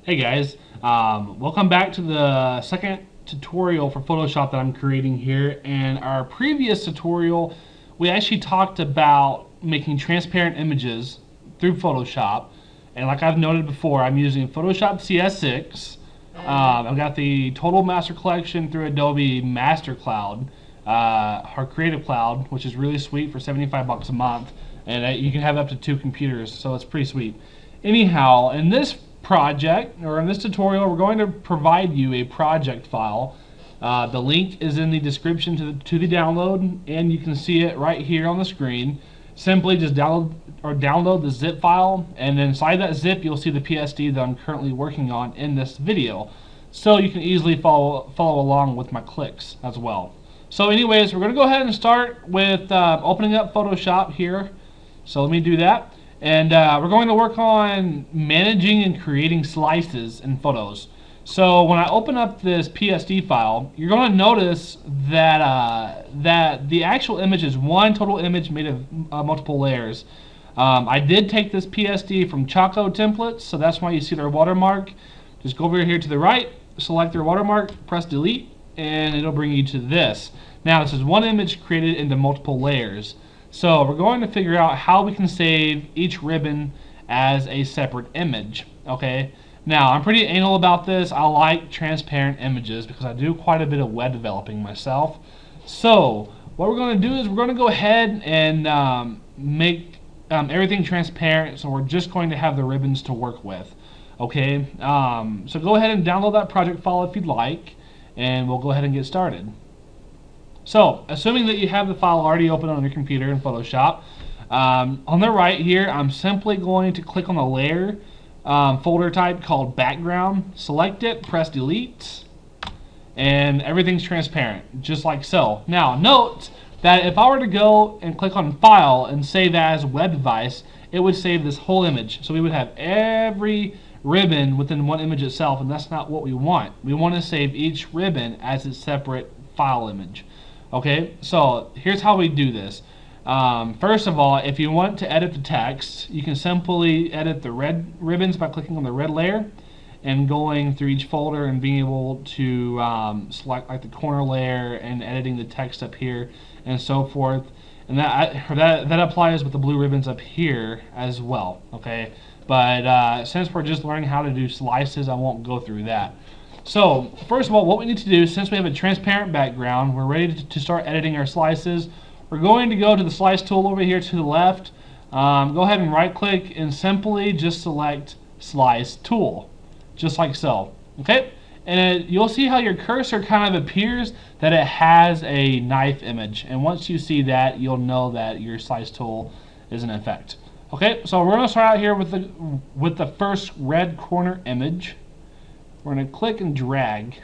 Hey guys, welcome back to the second tutorial for Photoshop that I'm creating here. And our previous tutorial, we actually talked about making transparent images through Photoshop. And like I've noted before, I'm using Photoshop CS6. I've got the Total Master Collection through Adobe Master Cloud, our Creative Cloud, which is really sweet for 75 bucks a month. And you can have up to 2 computers, so it's pretty sweet. Anyhow, in this project, or in this tutorial, we're going to provide you a project file. The link is in the description to the download, and you can see it right here on the screen. Simply just download the zip file, and then inside that zip you'll see the PSD that I'm currently working on in this video. So you can easily follow along with my clicks as well. So anyways, we're going to go ahead and start with opening up Photoshop here. So let me do that. And we're going to work on managing and creating slices in photos. So when I open up this PSD file, you're going to notice that that the actual image is one total image made of multiple layers. I did take this PSD from Choco templates, so that's why you see their watermark. Just go over here to the right, select their watermark, press delete, and it'll bring you to this. Now this is one image created into multiple layers. So we're going to figure out how we can save each ribbon as a separate image. Okay. Now I'm pretty anal about this. I like transparent images because I do quite a bit of web developing myself. So what we're going to do is we're going to go ahead and make everything transparent. So we're just going to have the ribbons to work with. Okay. So go ahead and download that project file if you'd like, and we'll go ahead and get started. So, assuming that you have the file already open on your computer in Photoshop, on the right here, I'm simply going to click on the layer folder type called background, select it, press delete, and everything's transparent, just like so. Now, note that if I were to go and click on File and save as web device, it would save this whole image. So we would have every ribbon within one image itself, and that's not what we want. We want to save each ribbon as a separate file image. Okay, so here's how we do this. First of all, if you want to edit the text, you can simply edit the red ribbons by clicking on the red layer and going through each folder and being able to select like the corner layer and editing the text up here and so forth. And that applies with the blue ribbons up here as well. Okay, but since we're just learning how to do slices, I won't go through that. So, first of all, what we need to do, since we have a transparent background, we're ready to start editing our slices. We're going to go to the slice tool over here to the left. Go ahead and right click and simply just select slice tool, just like so. Okay? And you'll see how your cursor kind of appears that it has a knife image. And once you see that, you'll know that your slice tool is in effect. Okay, so we're going to start out here with the first red corner image. We're going to click and drag,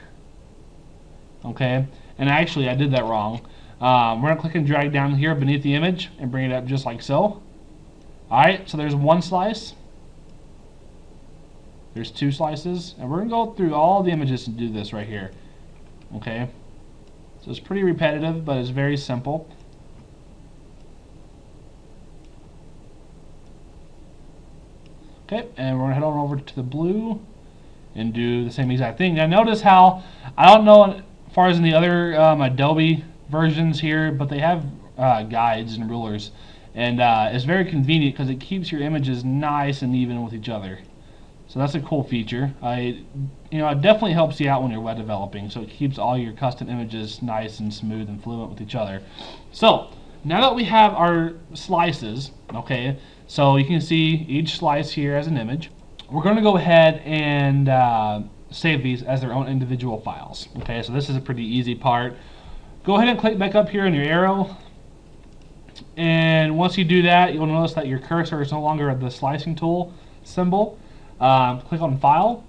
okay, and actually I did that wrong. We're going to click and drag down here beneath the image and bring it up just like so. Alright, so there's one slice, there's 2 slices, and we're going to go through all the images and do this right here, okay. So it's pretty repetitive, but it's very simple. Okay, and we're going to head on over to the blue and do the same exact thing. Now notice how, I don't know as far as in the other Adobe versions here, but they have guides and rulers, and it's very convenient because it keeps your images nice and even with each other. So that's a cool feature. It definitely helps you out when you're web developing, so it keeps all your custom images nice and smooth and fluent with each other. So now that we have our slices, okay, so you can see each slice here as an image. We're going to go ahead and save these as their own individual files. Okay, so this is a pretty easy part. Go ahead and click back up here on your arrow, and once you do that, you'll notice that your cursor is no longer the slicing tool symbol. Click on File,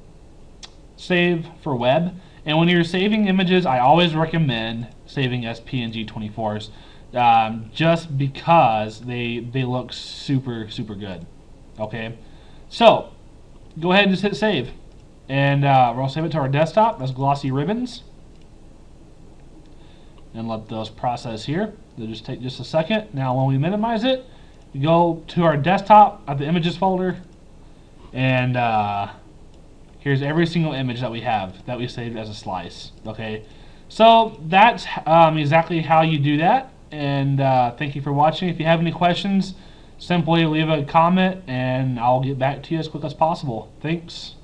Save for Web, and when you're saving images, I always recommend saving as PNG 24s, just because they look super good. Okay, so go ahead and just hit save, and we're going to save it to our desktop. That's glossy ribbons, and let those process here. They'll just take just a second. Now when we minimize it, we go to our desktop at the images folder, and Here's every single image that we have that we saved as a slice. Okay, so that's exactly how you do that. And thank you for watching. If you have any questions, simply leave a comment and I'll get back to you as quick as possible. Thanks.